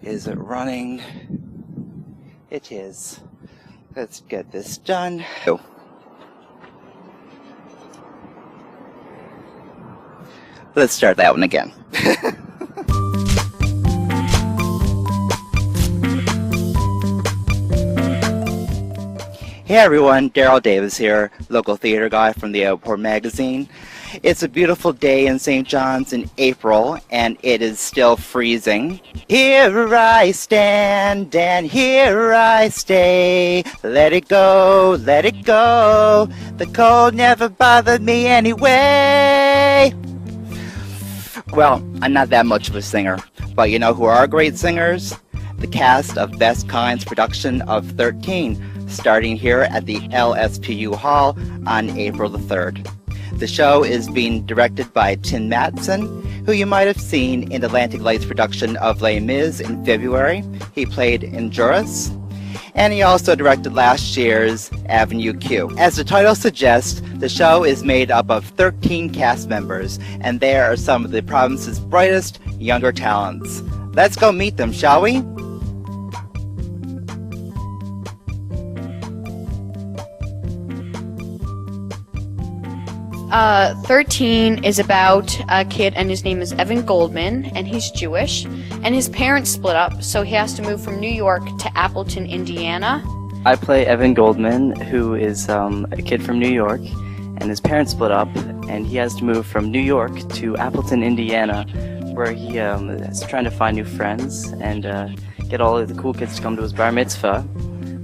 Is it running? It is. Let's get this done. Oh. Let's start that one again. Hey everyone, Darryl Davis here, local theater guy from the Airport Magazine. It's a beautiful day in St. John's in April, and it is still freezing. Here I stand, and here I stay. Let it go, let it go. The cold never bothered me anyway. Well, I'm not that much of a singer, but you know who are great singers? The cast of Best Kinds production of 13, starting here at the LSPU Hall on April the 3rd. The show is being directed by Matson, who you might have seen in the Atlantic Lights production of Les Mis in February. He played Endurus, and he also directed last year's Avenue Q. As the title suggests, the show is made up of 13 cast members, and they are some of the province's brightest younger talents. Let's go meet them, shall we? 13 is about a kid, and his name is Evan Goldman, and he's Jewish, and his parents split up, so he has to move from New York to Appleton, Indiana. I play Evan Goldman, who is a kid from New York, and his parents split up, and he has to move from New York to Appleton, Indiana, where he is trying to find new friends and get all of the cool kids to come to his bar mitzvah,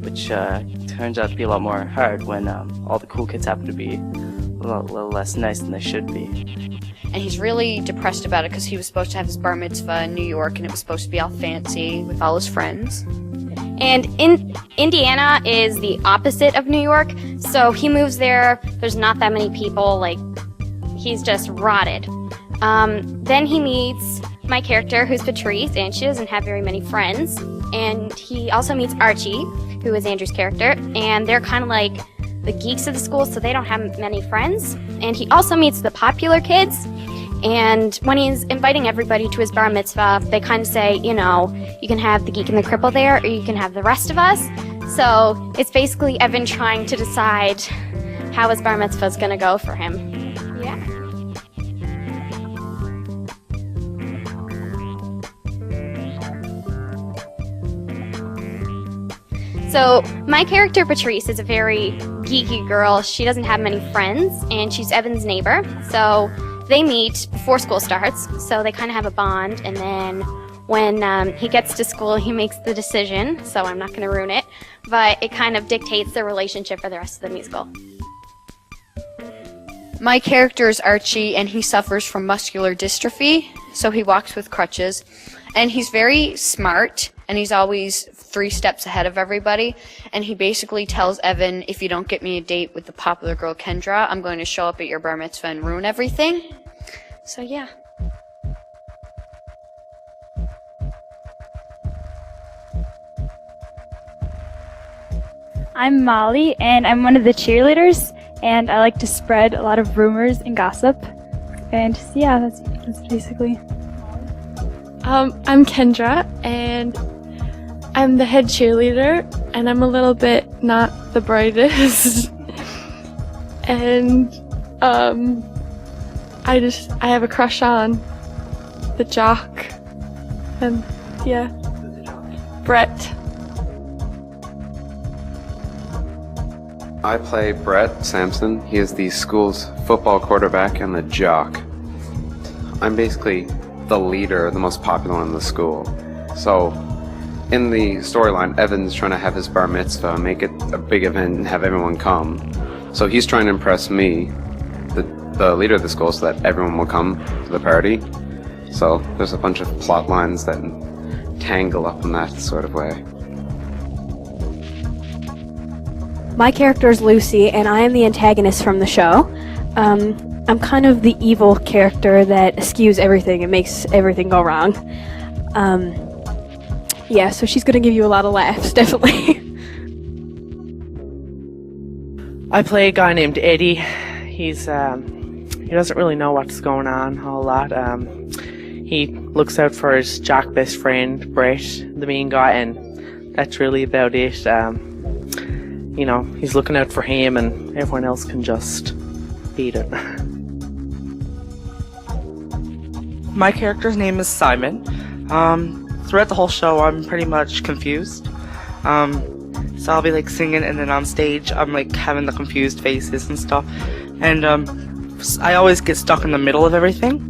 which turns out to be a lot more hard when all the cool kids happen to be a little less nice than they should be. And he's really depressed about it because he was supposed to have his bar mitzvah in New York, and it was supposed to be all fancy with all his friends. And Indiana is the opposite of New York, so he moves there. There's not that many people, like, he's just rotted. Then he meets my character, who's Patrice, and she doesn't have very many friends. And he also meets Archie, who is Andrew's character, and they're kind of like the geeks of the school, so they don't have many friends. And he also meets the popular kids, and when he's inviting everybody to his bar mitzvah, they kind of say, you know, you can have the geek and the cripple there, or you can have the rest of us. So it's basically Evan trying to decide how his bar mitzvah is going to go for him. Yeah. So my character, Patrice, is a very geeky girl. She doesn't have many friends, and she's Evan's neighbor. So they meet before school starts, so they kind of have a bond. And then when he gets to school, he makes the decision, so I'm not going to ruin it, but it kind of dictates their relationship for the rest of the musical. My character is Archie, and he suffers from muscular dystrophy, so he walks with crutches. And he's very smart, and he's always 3 steps ahead of everybody. And he basically tells Evan, if you don't get me a date with the popular girl Kendra, I'm going to show up at your bar mitzvah and ruin everything. So yeah. I'm Molly, and I'm one of the cheerleaders, and I like to spread a lot of rumors and gossip. And yeah, that's basically. I'm Kendra, and I'm the head cheerleader, and I'm a little bit not the brightest. And I have a crush on the jock, and yeah, Brett. I play Brett Sampson. He is the school's football quarterback and the jock. I'm basically the leader, the most popular one in the school. So in the storyline, Evan's trying to have his bar mitzvah, make it a big event and have everyone come. So he's trying to impress me, the leader of the school, so that everyone will come to the party. So there's a bunch of plot lines that tangle up in that sort of way. My character is Lucy, and I am the antagonist from the show. I'm kind of the evil character that skews everything and makes everything go wrong. Yeah, so she's going to give you a lot of laughs, definitely. I play a guy named Eddie. He doesn't really know what's going on a whole lot. he looks out for his jock best friend, Brett, the main guy, and that's really about it. He's looking out for him, and everyone else can just beat it. My character's name is Simon. Throughout the whole show, I'm pretty much confused. So I'll be like singing, and then on stage, I'm like having the confused faces and stuff. And I always get stuck in the middle of everything.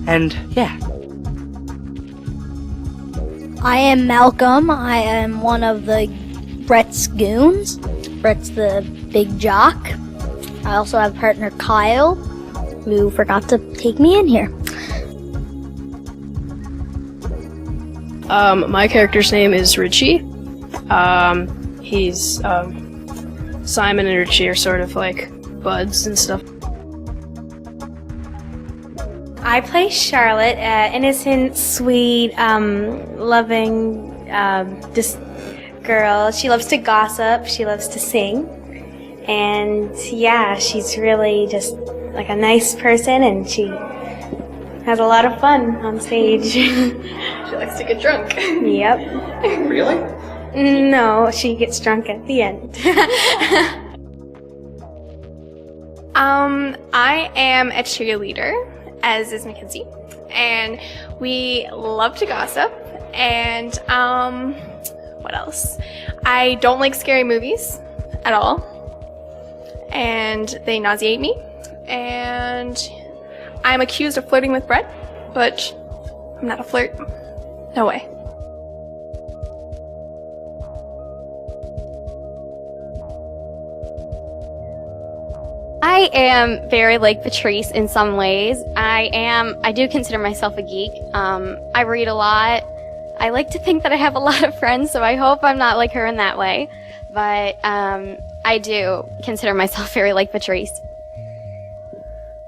And yeah. I am Malcolm. I am one of Brett's goons. Brett's the big jock. I also have partner Kyle, who forgot to take me in here. My character's name is Richie. He's Simon and Richie are sort of like buds and stuff. I play Charlotte, innocent, sweet, loving, just girl. She loves to gossip. She loves to sing. And yeah, she's really just like a nice person, and she has a lot of fun on stage. She likes to get drunk. Yep. Really? No, she gets drunk at the end. I am a cheerleader, as is Mackenzie, and we love to gossip. And what else? I don't like scary movies at all, and they nauseate me. And I'm accused of flirting with Brett, but I'm not a flirt. No way. I am very like Patrice in some ways. I do consider myself a geek. I read a lot. I like to think that I have a lot of friends, so I hope I'm not like her in that way. But I do consider myself very like Patrice.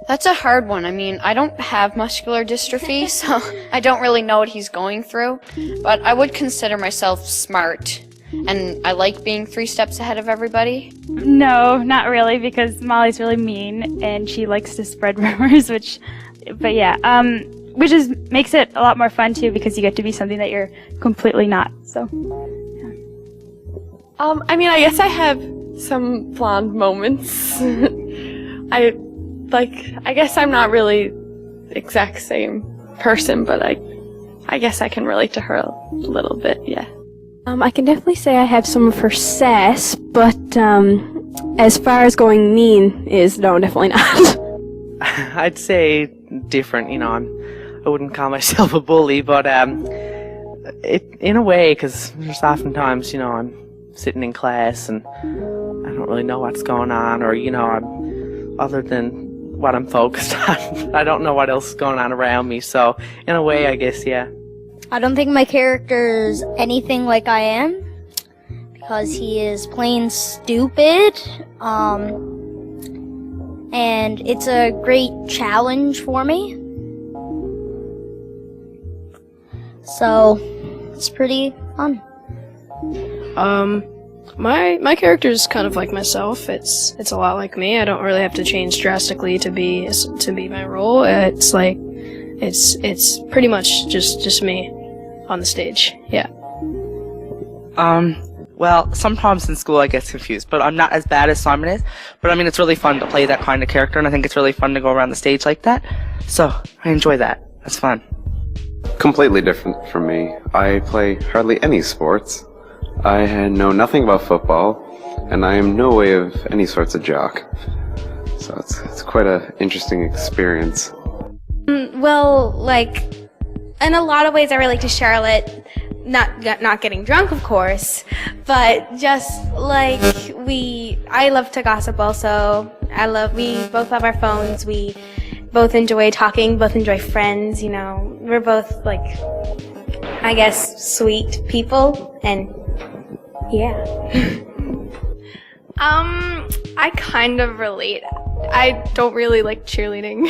That's a hard one. I mean, I don't have muscular dystrophy, so I don't really know what he's going through. But I would consider myself smart. And I like being 3 steps ahead of everybody. No, not really, because Molly's really mean and she likes to spread rumors, which makes it a lot more fun too, because you get to be something that you're completely not. So, yeah. I mean, I guess I have some blonde moments. I guess I'm not really the exact same person, but I guess I can relate to her a little bit, yeah. I can definitely say I have some of her sass, but as far as going mean is, no, definitely not. I'd say different. I wouldn't call myself a bully, but in a way, because there's oftentimes, I'm sitting in class and I don't really know what's going on, or other than what I'm focused on, I don't know what else is going on around me. So in a way, I guess, yeah. I don't think my character's anything like I am, because he is plain stupid, and it's a great challenge for me. So, it's pretty fun. My character's kind of like myself. It's a lot like me. I don't really have to change drastically to be my role. It's like it's pretty much just me on the stage. Yeah. Well, sometimes in school I get confused, but I'm not as bad as Simon is. But I mean, it's really fun to play that kind of character, and I think it's really fun to go around the stage like that. So, I enjoy that. That's fun. Completely different from me. I play hardly any sports. I know nothing about football, and I am no way of any sorts of jock. So it's quite an interesting experience. Well, in a lot of ways I relate to Charlotte, not getting drunk, of course, but just I love to gossip also. We both have our phones, we both enjoy talking, both enjoy friends, we're both I guess sweet people, and yeah. I kind of relate. I don't really like cheerleading.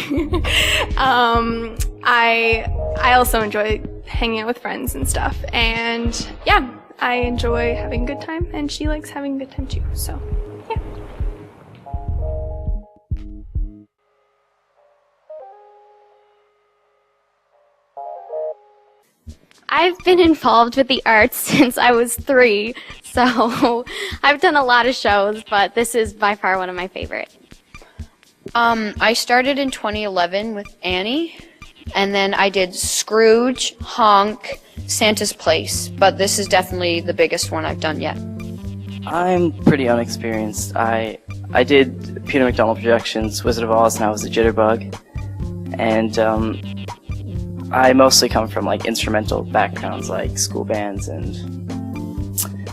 I also enjoy hanging out with friends and stuff, and yeah, I enjoy having a good time, and she likes having a good time too, so yeah. I've been involved with the arts since I was 3, so I've done a lot of shows, but this is by far one of my favorite. I started in 2011 with Annie, and then I did Scrooge, Honk, Santa's Place, but this is definitely the biggest one I've done yet. I'm pretty unexperienced. I did Peter McDonald Productions, Wizard of Oz, and I was a jitterbug. And I mostly come from like instrumental backgrounds, like school bands and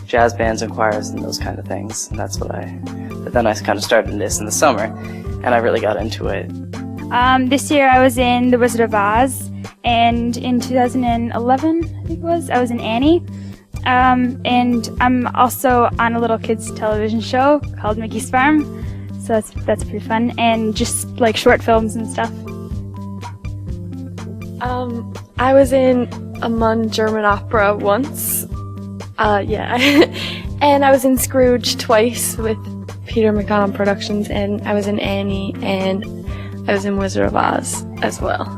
jazz bands and choirs and those kind of things. And that's what but then I kind of started this in the summer, and I really got into it. This year I was in The Wizard of Oz, and in 2011, I think it was, I was in Annie. And I'm also on a little kids television show called Mickey's Farm, so that's pretty fun, and just like short films and stuff. I was in a Munn German opera once, and I was in Scrooge twice with Peter McDonald Productions, and I was in Annie, and I was in Wizard of Oz as well.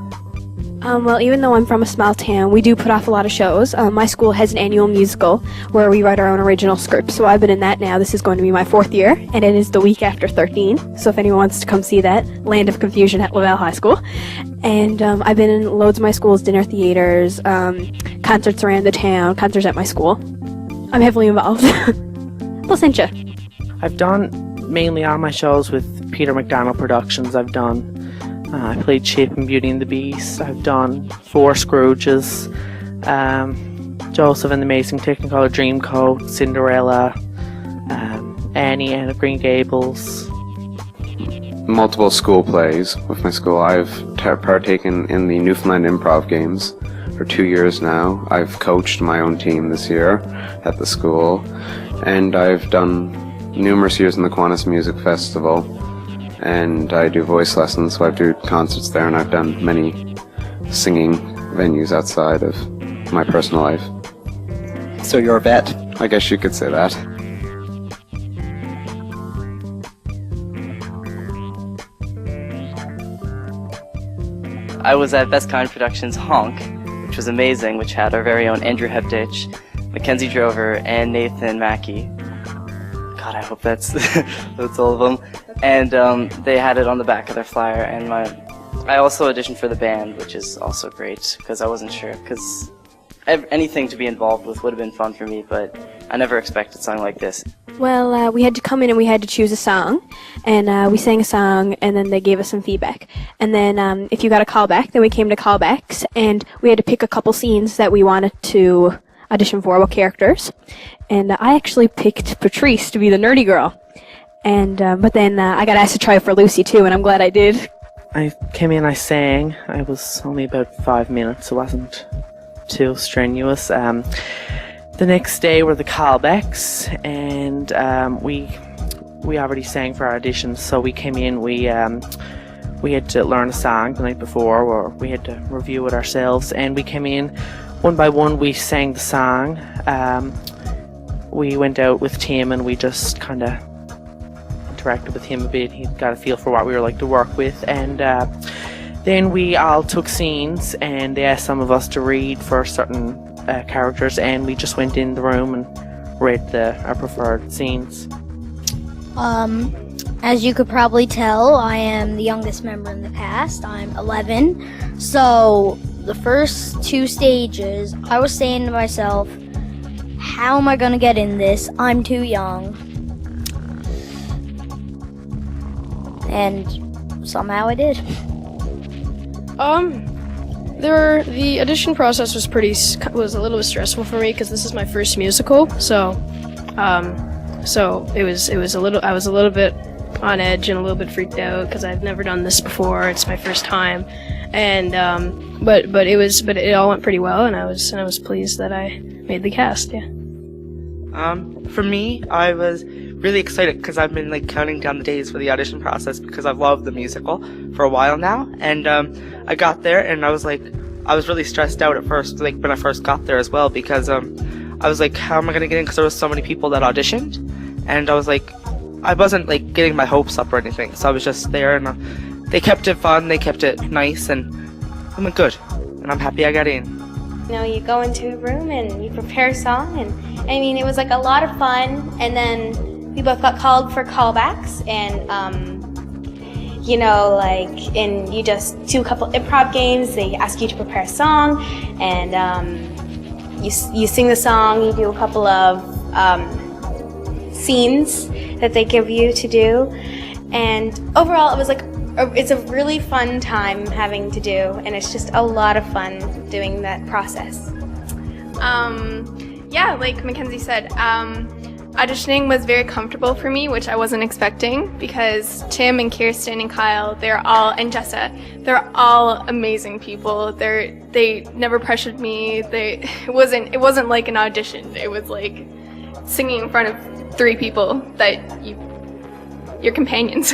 Well, even though I'm from a small town, we do put off a lot of shows. My school has an annual musical where we write our own original scripts, so I've been in that now. This is going to be my 4th year, and it is the week after 13, so if anyone wants to come see that, Land of Confusion at Laval High School. And I've been in loads of my school's dinner theaters, concerts around the town, concerts at my school. I'm heavily involved. Placentia. I've done mainly all my shows with Peter McDonald Productions. I played Chip in Beauty and the Beast. I've done 4 Scrooges, Joseph and the Amazing Technicolor Dreamcoat, Cinderella, Annie and Green Gables. Multiple school plays with my school. I've partaken in the Newfoundland Improv Games for 2 years now. I've coached my own team this year at the school, and I've done numerous years in the Kiwanis Music Festival. And I do voice lessons, so I do concerts there, and I've done many singing venues outside of my personal life. So you're a vet? I guess you could say that. I was at Best Kind Productions Honk, which was amazing, which had our very own Andrew Hepditch, Mackenzie Drover, and Nathan Mackey. God, I hope that's all of them. And they had it on the back of their flyer, and I also auditioned for the band, which is also great, because I wasn't sure, because anything to be involved with would have been fun for me, but I never expected something like this. Well, we had to come in and we had to choose a song, and we sang a song, and then they gave us some feedback. And then if you got a callback, then we came to callbacks, and we had to pick a couple scenes that we wanted to audition for, what characters. And I actually picked Patrice to be the nerdy girl. And but then I got asked to try for Lucy too, and I'm glad I did. I came in, I sang. I was only about 5 minutes. It wasn't too strenuous. The next day were the callbacks, and we already sang for our auditions. So we came in. We had to learn a song the night before, or we had to review it ourselves. And we came in one by one. We sang the song. We went out with Tim, and we just kind of interacted with him a bit. He got a feel for what we were like to work with, and then we all took scenes, and they asked some of us to read for certain characters, and we just went in the room and read our preferred scenes. As you could probably tell, I am the youngest member in the cast. I'm 11. So the first 2 stages, I was saying to myself, how am I going to get in this? I'm too young. And somehow I did. The audition process was a little bit stressful for me because this is my first musical, so it was a little. I was a little bit on edge and a little bit freaked out because I've never done this before. It's my first time, and but it all went pretty well, and I was pleased that I made the cast. Yeah. For me, I was really excited because I've been like counting down the days for the audition process because I've loved the musical for a while now, and I got there and I was really stressed out at first, like when I first got there as well, because I was like, how am I gonna get in? Because there was so many people that auditioned, and I was like, I wasn't like getting my hopes up or anything, so I was just there, and they kept it fun, they kept it nice, and I went good, and I'm happy I got in. You know, you go into a room and you prepare a song, and I mean, it was like a lot of fun. And then we both got called for callbacks, and you know, like, and you just do a couple improv games. They ask you to prepare a song, and you sing the song. You do a couple of scenes that they give you to do, and overall, it was like it's a really fun time having to do, and it's just a lot of fun doing that process. Yeah, like Mackenzie said, auditioning was very comfortable for me, which I wasn't expecting, because Tim and Kirsten and Kyle, and Jessa, they're all amazing people. They never pressured me. It wasn't like an audition. It was like singing in front of 3 people that your companions.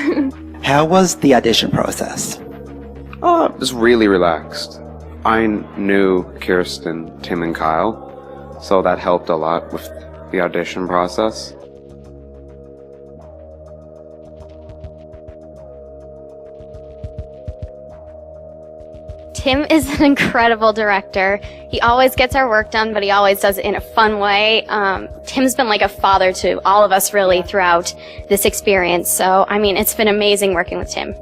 How was the audition process? It was really relaxed. I knew Kirsten, Tim, and Kyle, so that helped a lot with the audition process. Tim is an incredible director. He always gets our work done, but he always does it in a fun way. Tim's been like a father to all of us really throughout this experience. So, I mean, it's been amazing working with Tim.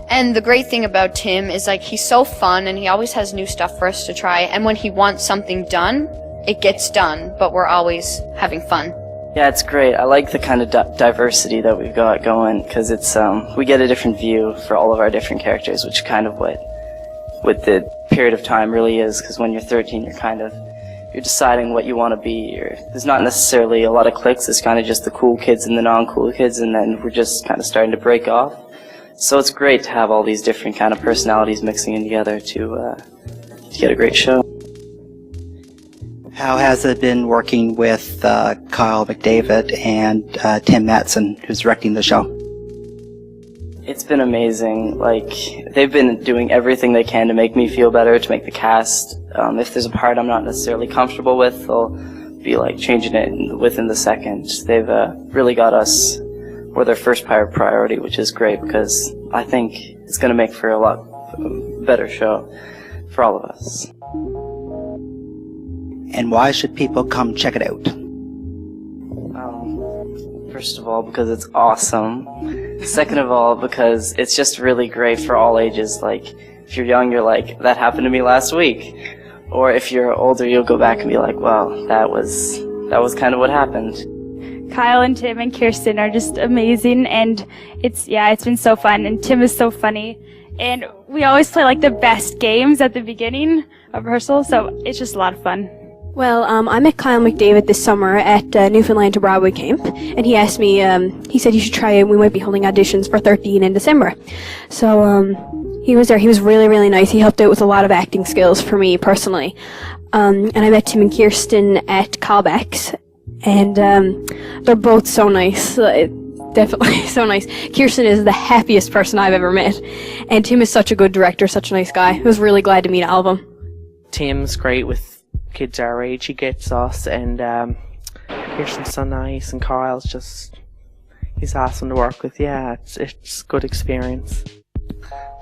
And the great thing about Tim is, like, he's so fun and he always has new stuff for us to try. And when he wants something done, it gets done, but we're always having fun. Yeah, it's great. I like the kind of diversity that we've got going, because it's we get a different view for all of our different characters, which is kind of what the period of time really is, because when you're 13, you're deciding what you want to be. There's not necessarily a lot of cliques. It's kind of just the cool kids and the non-cool kids, and then we're just kind of starting to break off. So it's great to have all these different kind of personalities mixing in together to get a great show. How has it been working with Kyle McDavid and Tim Matson, who's directing the show? It's been amazing. Like, they've been doing everything they can to make me feel better, to make the cast. If there's a part I'm not necessarily comfortable with, they'll be like changing it within the second. They've really got us, we're their first priority, which is great, because I think it's going to make for a lot better show for all of us. And why should people come check it out? First of all, because it's awesome. Second of all, because it's just really great for all ages. Like, if you're young, you're like, that happened to me last week. Or if you're older, you'll go back and be like, wow, that was kind of what happened. Kyle and Tim and Kirsten are just amazing, and it's been so fun, and Tim is so funny. And we always play like the best games at the beginning of rehearsal, so it's just a lot of fun. Well, I met Kyle McDavid this summer at Newfoundland to Broadway camp, and he asked me, he said you should try it. We might be holding auditions for 13 in December. So he was there. He was really, really nice. He helped out with a lot of acting skills for me personally. And I met Tim and Kirsten at callbacks, and they're both so nice. Definitely so nice. Kirsten is the happiest person I've ever met, and Tim is such a good director, such a nice guy. I was really glad to meet all of them. Tim's great with kids our age. He gets us, and Kirsten's so nice, and he's awesome to work with. Yeah, it's a good experience.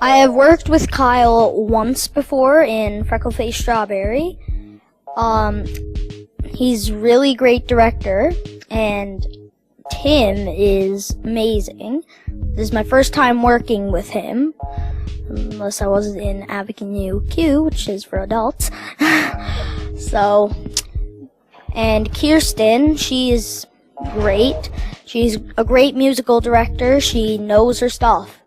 I have worked with Kyle once before in Freckle-Faced Strawberry. He's really great director, and Tim is amazing. This is my first time working with him, unless I was in Avenue Q, which is for adults. So, and Kirsten, she's great. She's a great musical director. She knows her stuff.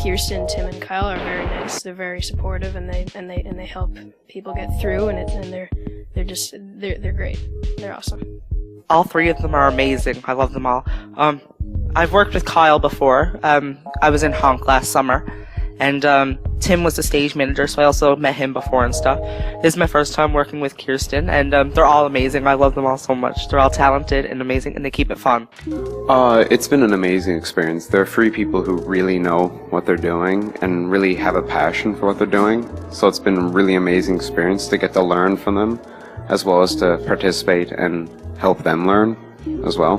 Kirsten, Tim, and Kyle are very nice. They're very supportive, and they help people get through. And they're great. They're awesome. All 3 of them are amazing. I love them all. I've worked with Kyle before. I was in Honk last summer, and Tim was the stage manager, so I also met him before and stuff. This is my first time working with Kirsten, and they're all amazing. I love them all so much. They're all talented and amazing, and they keep it fun. It's been an amazing experience. There are 3 people who really know what they're doing and really have a passion for what they're doing. So it's been a really amazing experience to get to learn from them, as well as to participate and help them learn as well.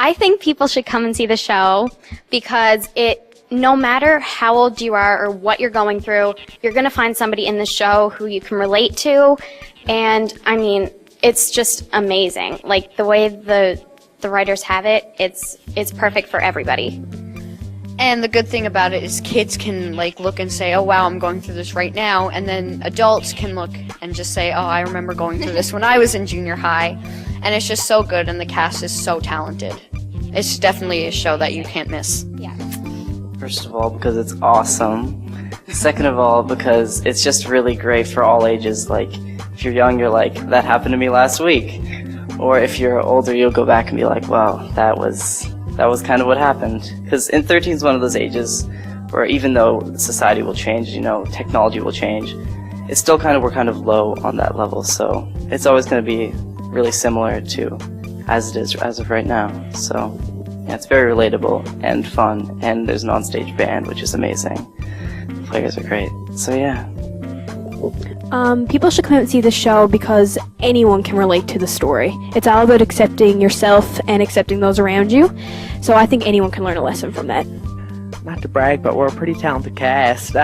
I think people should come and see the show because no matter how old you are or what you're going through, you're going to find somebody in the show who you can relate to. And I mean, it's just amazing. Like the way the writers have it, it's perfect for everybody. And the good thing about it is kids can like look and say, oh wow, I'm going through this right now. And then adults can look and just say, oh, I remember going through this when I was in junior high. And it's just so good, and the cast is so talented. It's definitely a show that you can't miss. Yeah. First of all, because it's awesome. Second of all, because it's just really great for all ages. Like, if you're young, you're like, that happened to me last week. Or if you're older, you'll go back and be like, wow, that was kind of what happened. Because in 13 is one of those ages where even though society will change, you know, technology will change, it's still we're kind of low on that level. So it's always going to be really similar to as it is as of right now. So yeah, it's very relatable and fun, and there's an onstage band, which is amazing. The players are great. So yeah. People should come out and see the show because anyone can relate to the story. It's all about accepting yourself and accepting those around you. So I think anyone can learn a lesson from that. Not to brag, but we're a pretty talented cast.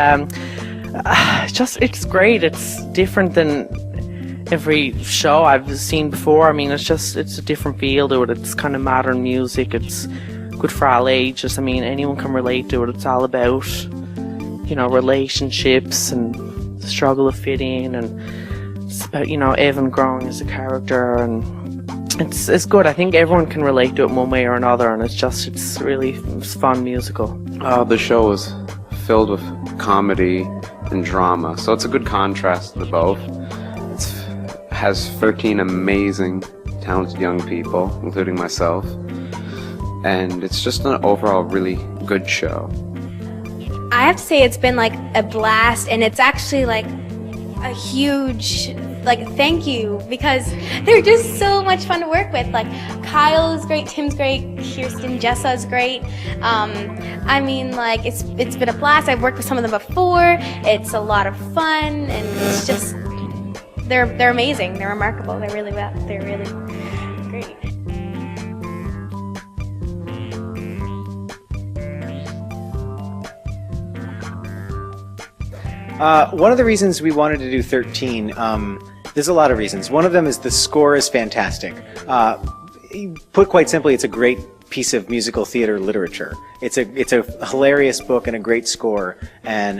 It's great. It's different than every show I've seen before. I mean, it's a different feel to it. It's kind of modern music. It's good for all ages. I mean, anyone can relate to it. It's all about, you know, relationships and the struggle of fitting, and it's about, you know, Evan growing as a character, and it's good. I think everyone can relate to it one way or another, and it's really fun musical. The show is filled with comedy and drama, so it's a good contrast to the both. It has 13 amazing, talented young people, including myself, and it's just an overall really good show. I have to say it's been like a blast, and it's actually like a huge thank you, because they're just so much fun to work with. Like Kyle is great, Tim's great, Kirsten, Jessa is great. I mean, like it's been a blast. I've worked with some of them before. It's a lot of fun, and it's just they're amazing. They're remarkable. They're really great. One of the reasons we wanted to do 13, there's a lot of reasons. One of them is the score is fantastic. Put quite simply, it's a great piece of musical theater literature. It's a hilarious book and a great score, and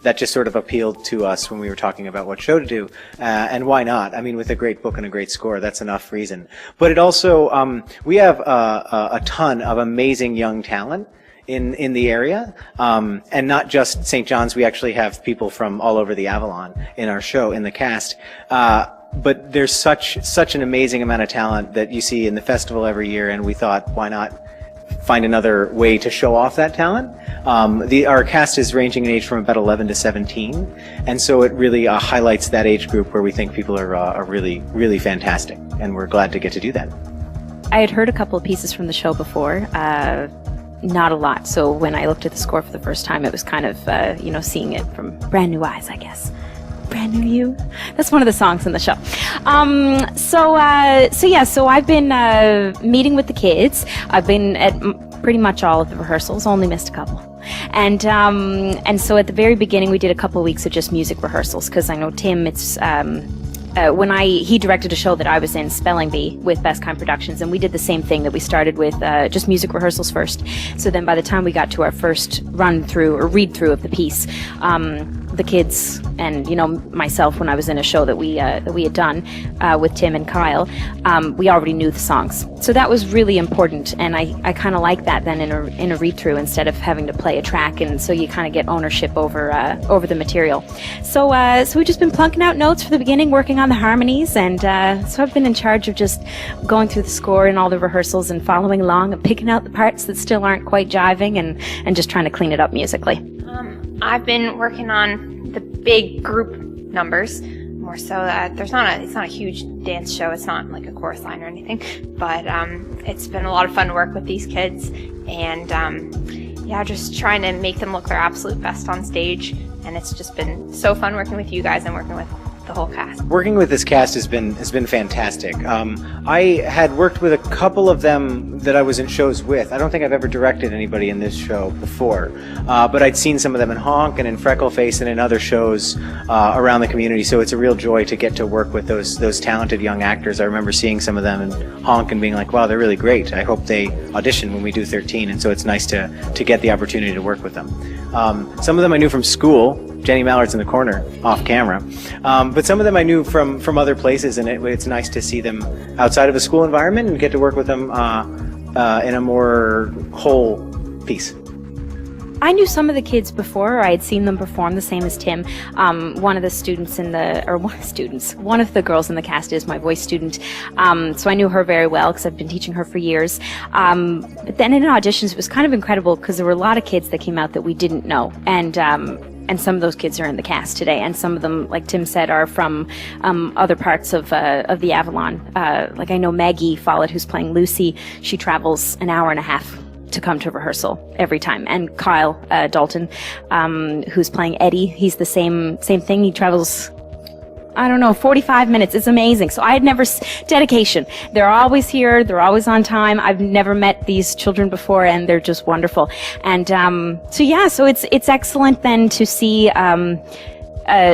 that just sort of appealed to us when we were talking about what show to do. And why not? I mean, with a great book and a great score, that's enough reason. But it also, we have a ton of amazing young talent in the area, and not just St. John's. We actually have people from all over the Avalon in our show, in the cast. But there's such an amazing amount of talent that you see in the festival every year, and we thought, why not find another way to show off that talent? Our cast is ranging in age from about 11 to 17, and so it really highlights that age group where we think people are really, really fantastic, and we're glad to get to do that. I had heard a couple of pieces from the show before. Not a lot. So when I looked at the score for the first time, it was kind of, seeing it from brand new eyes, I guess. Brand new you. That's one of the songs in the show. So I've been meeting with the kids. I've been at pretty much all of the rehearsals, only missed a couple. And so at the very beginning, we did a couple of weeks of just music rehearsals, because I know Tim, it's he directed a show that I was in, Spelling Bee, with Best Kind Productions, and we did the same thing, that we started with just music rehearsals first. So then by the time we got to our first run through or read through of the piece, the kids and myself, when I was in a show that we had done with Tim and Kyle, we already knew the songs. So that was really important, and I kind of like that then in a read through, instead of having to play a track, and so you kind of get ownership over the material. So we've just been plunking out notes for the beginning, working on the harmonies, and so I've been in charge of just going through the score and all the rehearsals and following along and picking out the parts that still aren't quite jiving, and just trying to clean it up musically. I've been working on the big group numbers, more so that it's not a huge dance show. It's not like a chorus line or anything, but it's been a lot of fun to work with these kids, and just trying to make them look their absolute best on stage. And it's just been so fun working with you guys and working with the whole cast? Working with this cast has been fantastic. I had worked with a couple of them that I was in shows with. I don't think I've ever directed anybody in this show before, but I'd seen some of them in Honk and in Freckleface and in other shows around the community. So it's a real joy to get to work with those talented young actors. I remember seeing some of them in Honk and being like, wow, they're really great. I hope they audition when we do 13. And so it's nice to get the opportunity to work with them. Some of them I knew from school. Jenny Mallard's in the corner, off camera. But some of them I knew from other places, and it's nice to see them outside of a school environment and get to work with them in a more whole piece. I knew some of the kids before, or I had seen them perform, the same as Tim. One of the girls in the cast is my voice student. So I knew her very well because I've been teaching her for years. But then in auditions, it was kind of incredible because there were a lot of kids that came out that we didn't know. And some of those kids are in the cast today, and some of them, like Tim said, are from other parts of the Avalon. Like I know Maggie Follett, who's playing Lucy. She travels an hour and a half to come to rehearsal every time. And Kyle Dalton, who's playing Eddie, he's the same thing. He travels, 45 minutes. It's amazing. So I had never, dedication. They're always here. They're always on time. I've never met these children before, and they're just wonderful. And so it's excellent then to see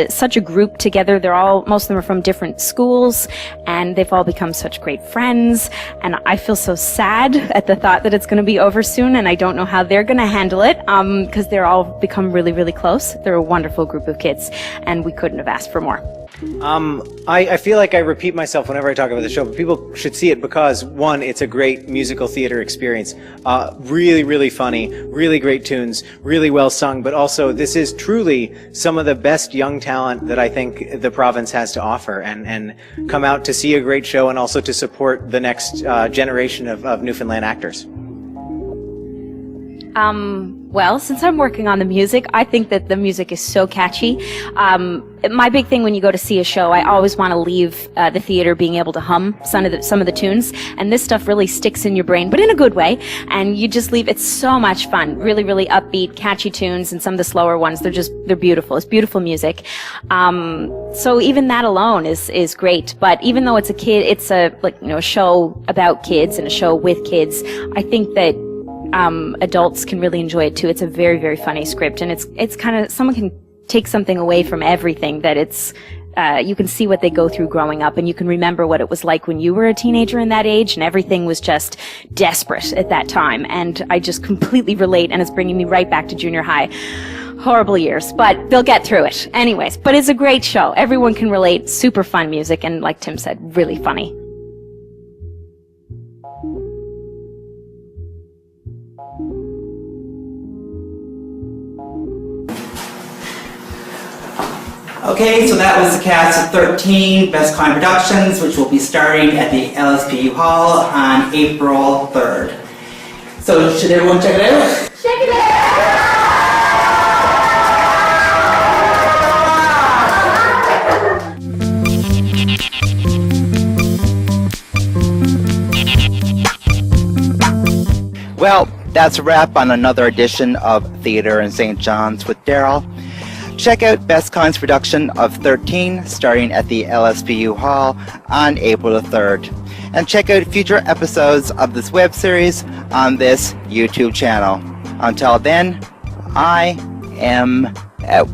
such a group together. Most of them are from different schools, and they've all become such great friends. And I feel so sad at the thought that it's going to be over soon, and I don't know how they're going to handle it, because they're all become really, really close. They're a wonderful group of kids, and we couldn't have asked for more. I feel like I repeat myself whenever I talk about the show, but people should see it because, one, it's a great musical theater experience. Really, really funny, really great tunes, really well sung, but also this is truly some of the best young talent that I think the province has to offer, and come out to see a great show and also to support the next generation of Newfoundland actors. Well, since I'm working on the music, I think that the music is so catchy. My big thing when you go to see a show, I always want to leave the theater being able to hum some of the tunes, and this stuff really sticks in your brain, but in a good way, and you just leave. It's so much fun. Really, really upbeat, catchy tunes, and some of the slower ones, they're beautiful. It's beautiful music. So even that alone is great, but even though it's a show about kids and a show with kids, I think that adults can really enjoy it too. It's a very, very funny script, and it's kind of, someone can take something away from everything that it's, you can see what they go through growing up, and you can remember what it was like when you were a teenager in that age, and everything was just desperate at that time, and I just completely relate, and it's bringing me right back to junior high. Horrible years, but they'll get through it. Anyways, but it's a great show. Everyone can relate. Super fun music, and like Tim said, really funny. Okay, so that was the cast of 13 Best Con Productions, which will be starting at the LSPU Hall on April 3rd. So should everyone check it out? Check it out! Well, that's a wrap on another edition of Theater in St. John's with Darryl. Check out Best Con's production of 13 starting at the LSPU Hall on April the 3rd. And check out future episodes of this web series on this YouTube channel. Until then, I am out.